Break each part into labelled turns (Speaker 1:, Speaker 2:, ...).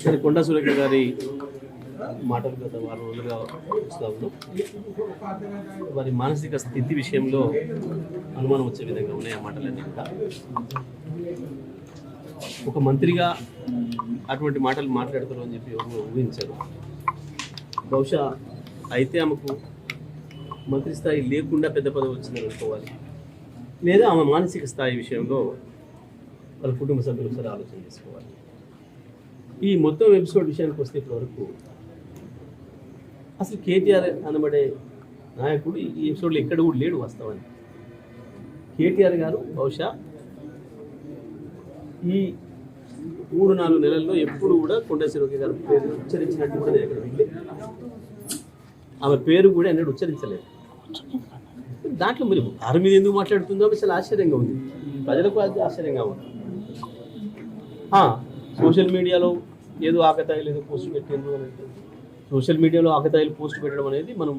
Speaker 1: సరే కొండా సురేఖ గారి మాటలు గత వారం రోజులుగా చూస్తూ ఉన్నాం. వారి మానసిక స్థితి విషయంలో అనుమానం వచ్చే విధంగా ఉన్నాయి ఆ మాటలన్నీ కూడా. ఒక మంత్రిగా అటువంటి మాటలు మాట్లాడతారు అని చెప్పి ఎవరు ఊహించారు. బహుశా అయితే ఆమెకు మంత్రి స్థాయి లేకుండా పెద్ద పదవి వచ్చిందని అనుకోవాలి, లేదా ఆమె మానసిక స్థాయి విషయంలో వాళ్ళ కుటుంబ సభ్యులు ఒకసారి ఆలోచన చేసుకోవాలి. ఈ మొత్తం ఎపిసోడ్ విషయానికి వస్తే ఇప్పటివరకు అసలు కేటీఆర్ అనబడే నాయకుడు ఈ ఎపిసోడ్లో ఎక్కడ కూడా లేడు వాస్తవానికి. కేటీఆర్ గారు బహుశా ఈ 3-4 నెలల్లో ఎప్పుడు కూడా కొండా సురేఖ గారు పేరు ఉచ్చరించినట్టు కూడా నేను ఎక్కడ వెళ్ళి ఆమె పేరు కూడా ఎన్నడూ ఉచ్చరించలేదు. దాంట్లో మరి ఆరు మీద ఎందుకు మాట్లాడుతుందో అసలు ఆశ్చర్యంగా ఉంది, ప్రజలకు అది ఆశ్చర్యంగా ఉంది. సోషల్ మీడియాలో ఏదో ఆకతాయిలు ఏదో పోస్ట్ పెట్టిండ్రు అని, సోషల్ మీడియాలో ఆకతాయిలు పోస్ట్ పెట్టడం అనేది మనం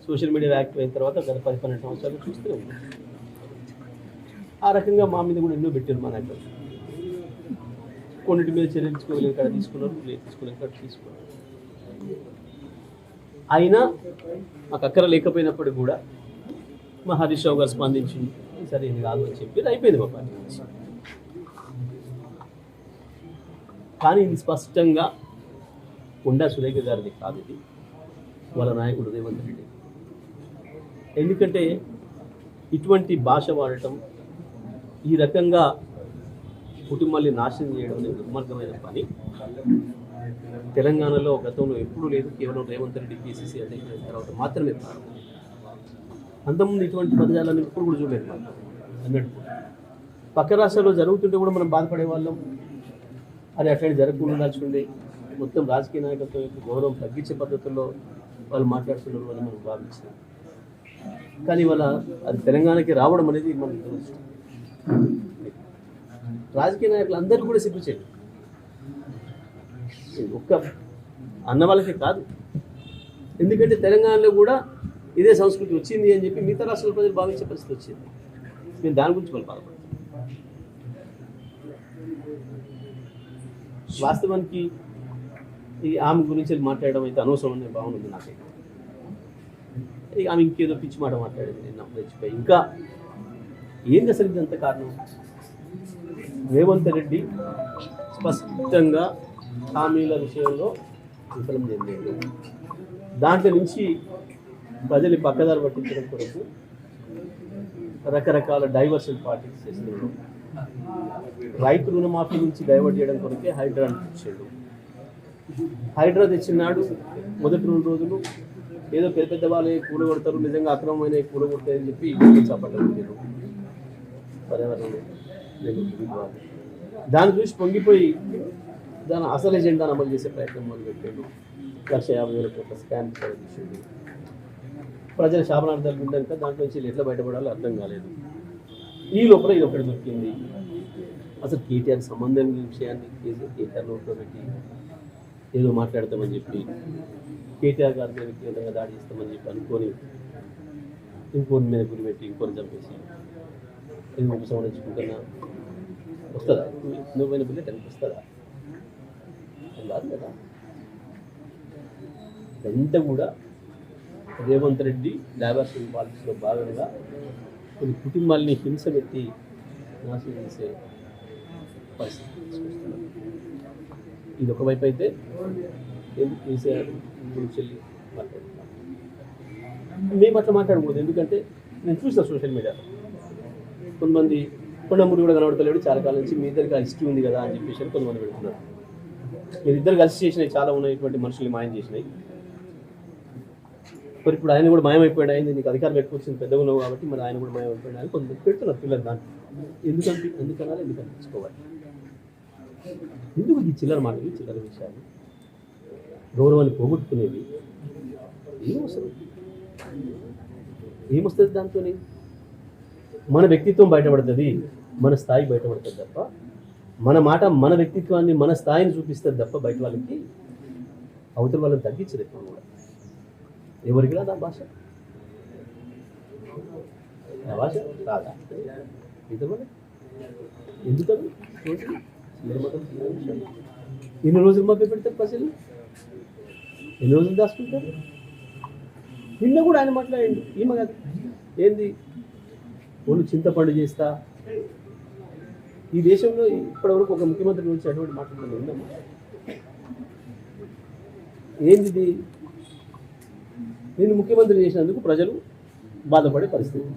Speaker 1: సోషల్ మీడియా యాక్టివ్ అయిన తర్వాత గత 10-12 సంవత్సరాలు చూస్తూనే ఉన్నాం. ఆ రకంగా మా మీద కూడా ఎన్నో పెట్టారు మా నాయకులు. కొన్నిటి మీద చర్యలు ఇక్కడ తీసుకున్నారు, తీసుకున్నారు ఇక్కడ తీసుకున్నారు. అయినా మాకు అక్కర లేకపోయినప్పటికీ కూడా మా హరీష్ రావు గారు స్పందించి సరే ఇది కాదు అని చెప్పి అయిపోయింది మా పార్టీ నుంచి. కానీ ఇది స్పష్టంగా కొండా సురేఖ గారిది కాదు, ఇది వాళ్ళ నాయకుడు రేవంత్ రెడ్డి. ఎందుకంటే ఇటువంటి భాష వాడటం, ఈ రకంగా కుటుంబాన్ని నాశనం చేయడం అనేది దుర్మార్గమైన పని. తెలంగాణలో గతంలో ఎప్పుడూ లేదు, కేవలం రేవంత్ రెడ్డి PCC అధ్యక్షుడు అయిన తర్వాత మాత్రమే ప్రారంభం. అంతకుముందు ఇటువంటి పదజాలను ఇప్పుడు కూడా చూడలేదు అన్నట్టు. పక్క రాష్ట్రాల్లో జరుగుతుంటే కూడా మనం బాధపడే వాళ్ళం, అది అట్లాంటి జరగకుండా ఉండాల్సిందే. మొత్తం రాజకీయ నాయకత్వం యొక్క గౌరవం తగ్గించే పద్ధతుల్లో వాళ్ళు మాట్లాడుతున్నారు అని మనం భావించాం. కానీ ఇవాళ అది తెలంగాణకి రావడం అనేది మనకు తెలుసు. రాజకీయ నాయకులు అందరూ కూడా సిగ్గుచేయండి, ఒక్క అన్న వాళ్ళకే కాదు. ఎందుకంటే తెలంగాణలో కూడా ఇదే సంస్కృతి వచ్చింది అని చెప్పి మిగతా రాష్ట్రాల ప్రజలు భావించే పరిస్థితి వచ్చింది. నేను దాని గురించి వాళ్ళు బాధపడతాను. వాస్తవానికి ఈ ఆమె గురించి మాట్లాడడం అయితే అనవసరం అనే భావన ఉంది నాకైతే. ఇక ఆమె ఇంకేదో పిచ్చి మాట మాట్లాడేది నేను మర్చిపోయి. ఇంకా ఏంది అసలు ఇదంత కారణం? రేవంత్ రెడ్డి స్పష్టంగా హామీల విషయంలో విఫలం చెందాడు. దాంట్లో నుంచి ప్రజలు పక్కదారి పట్టించడం కొరకు రకరకాల డైవర్షన్ పార్టీస్ చేస్తున్నాడు. రైతు రుణమాఫీ నుంచి డైవర్ట్ చేయడం కొరకే హైడ్రాని తెచ్చాడు. హైడ్రా తెచ్చినాడు మొదటి 2 రోజులు ఏదో పెద్ద పెద్ద వాళ్ళే కూడగొడతారు, నిజంగా అక్రమమైన కూడగొడతాయని చెప్పి చప్పట్లు పెట్టారు పర్యావరణం. దాన్ని చూసి పొంగిపోయి దాని అసలు ఎజెండాను అమలు చేసే ప్రయత్నం మొదలుపెట్టాడు. 1,50,000 కోట్ల స్కామ్ తీసాడు. ప్రజల శాపనార్థాలు ఉండక దాంట్లో నుంచి ఎట్లా బయటపడాలో అర్థం కాలేదు. ఈ లోపల ఇది ఒకటి దొరికింది. అసలు కేటీఆర్ సంబంధం విషయాన్ని కేటీఆర్ నోట్లో పెట్టి ఏదో మాట్లాడతామని చెప్పి కేటీఆర్ గారి మీద వ్యక్తిగతంగా దాడి చేస్తామని చెప్పి అనుకొని ఇంకోని మీద గురి పెట్టి ఇంకొని చంపేసి ఇది ఉపసంహరించుకుంటున్నా వస్తుందా? నువ్వైన బుల్లెట్ అని వస్తుందా? కాదు కదా. ఇదంతా కూడా రేవంత్ రెడ్డి డైవర్షన్ పాలసీలో భాగంగా కొన్ని కుటుంబాలని హింస పెట్టి నాశనం చేసే పరిస్థితి తీసుకొస్తున్నారు. ఇది ఒకవైపు అయితే ఎందుకు కేసీఆర్ గురించి వెళ్ళి మాట్లాడుతున్నాం, మేము అట్లా మాట్లాడకూడదు. ఎందుకంటే నేను చూసిన సోషల్ మీడియాలో కొంతమంది కొండమూరి కూడా కనబడతలేడు చాలా కాలం నుంచి, మీ ఇద్దరికి హిస్టరీ ఉంది కదా అని చెప్పేసి కొంతమంది పెడుతున్నారు. మీరు ఇద్దరు కలిసి చేసినవి చాలా ఉన్నాయి, ఇటువంటి మనుషుల్ని మాయం చేసినాయి. మరి ఇప్పుడు ఆయన కూడా మాయమైపోయాడు, అయింది నీకు అధికారం ఎక్కువ వచ్చింది పెద్దగా ఉన్నావు కాబట్టి మరి ఆయన కూడా మాయమైపోయాడు అని కొంతమంది పెడుతున్నారు పిల్లలు. దాంట్లో ఎందుకనాలి ఎందుకు అనిపించుకోవాలి? ఎందుకు ఈ చిల్లర మాటలు, చిల్లర విషయాలు, గౌరవాన్ని పోగొట్టుకునేవి ఏమొస్తుంది దాంతో? మన వ్యక్తిత్వం బయటపడుతుంది, మన స్థాయి బయటపడుతుంది తప్ప, మన మాట మన వ్యక్తిత్వాన్ని మన స్థాయిని చూపిస్తుంది తప్ప బయట వాళ్ళకి అవతల వాళ్ళని తగ్గించదు ఎప్పుడు కూడా. ఎవరికి రాదా భాష? నా భాష రాదా? ఎందుకని ఎన్ని రోజులు మభ్య పెడతారు ప్రజలు? ఎన్ని రోజులు దాచుకుంటారు? నిన్న కూడా ఆయన మాట్లాడండి, ఈమె కాదు ఏంది ఒళ్ళు చింతపండు చేస్తా. ఈ దేశంలో ఇప్పటివరకు ఒక ముఖ్యమంత్రి గురించి అటువంటి మాట్లాడుతుంది ఉందమ్మా? ఏంది ఇది? నేను ముఖ్యమంత్రి చేసినందుకు ప్రజలు బాధపడే పరిస్థితి.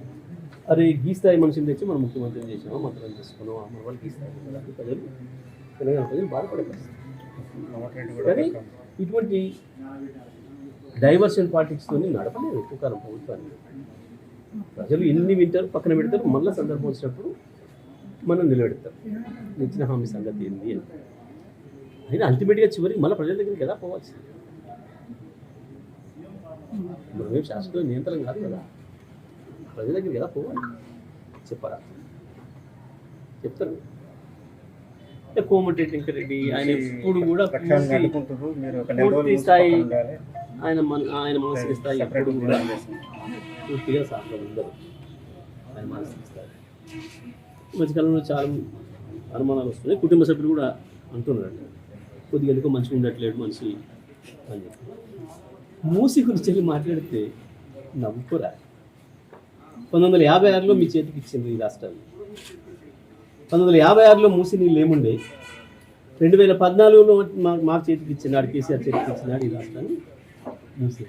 Speaker 1: అరే ఈ స్థాయి మనిషిని తెచ్చి మనం ముఖ్యమంత్రిని చేసినామా, మంత్రులు చేసుకున్నామా, మన వాళ్ళకి స్థాయి ప్రజలు, తెలంగాణ ప్రజలు బాధపడే పరిస్థితి. కానీ ఇటువంటి డైవర్షన్ పాలిటిక్స్తో నడపలేదు ఎక్కువ కాలం ప్రభుత్వాన్ని. ప్రజలు ఎన్ని వింటారు, పక్కన పెడతారు, మళ్ళీ సందర్భం వచ్చినప్పుడు మనం నిలబెడతారు. ఇచ్చిన హామీ సంగతి ఏంది అని. అయినా అల్టిమేట్గా చివరికి మళ్ళీ ప్రజల దగ్గరికి కదా పోవాల్సింది. మనమేం శాశ్వత నియంత్రణ కాదు కదా, ప్రజల దగ్గరికి కదా పోవాలి. చెప్పరా? చెప్తారు. కోమటిరెడ్డి వెంకటరెడ్డి ఆయన ఎప్పుడు కూడా పూర్తి స్థాయి ఆయన మానసిక స్థాయి ఎప్పుడు కూడా పూర్తిగా సాధ్యం ఉండదు. ఆయన మానసిక స్థాయి మధ్యకాలంలో చాలా అనుమానాలు వస్తున్నాయి. కుటుంబ సభ్యులు కూడా అంటున్నారంట కొద్దిగా ఎందుకో మంచిగా ఉండట్లేడు మనిషి అని చెప్పి. మూసి గురించి వెళ్ళి మాట్లాడితే నవ్వుకోరా. 1956లో మీ చేతికి ఇచ్చింది ఈ రాష్ట్రాన్ని. 1956లో మూసి నీళ్ళు ఏముండే, 2014లో మా చేతికి ఇచ్చినాడు, కేసీఆర్ చేతికి ఇచ్చినాడు ఈ రాష్ట్రాన్ని మూసి.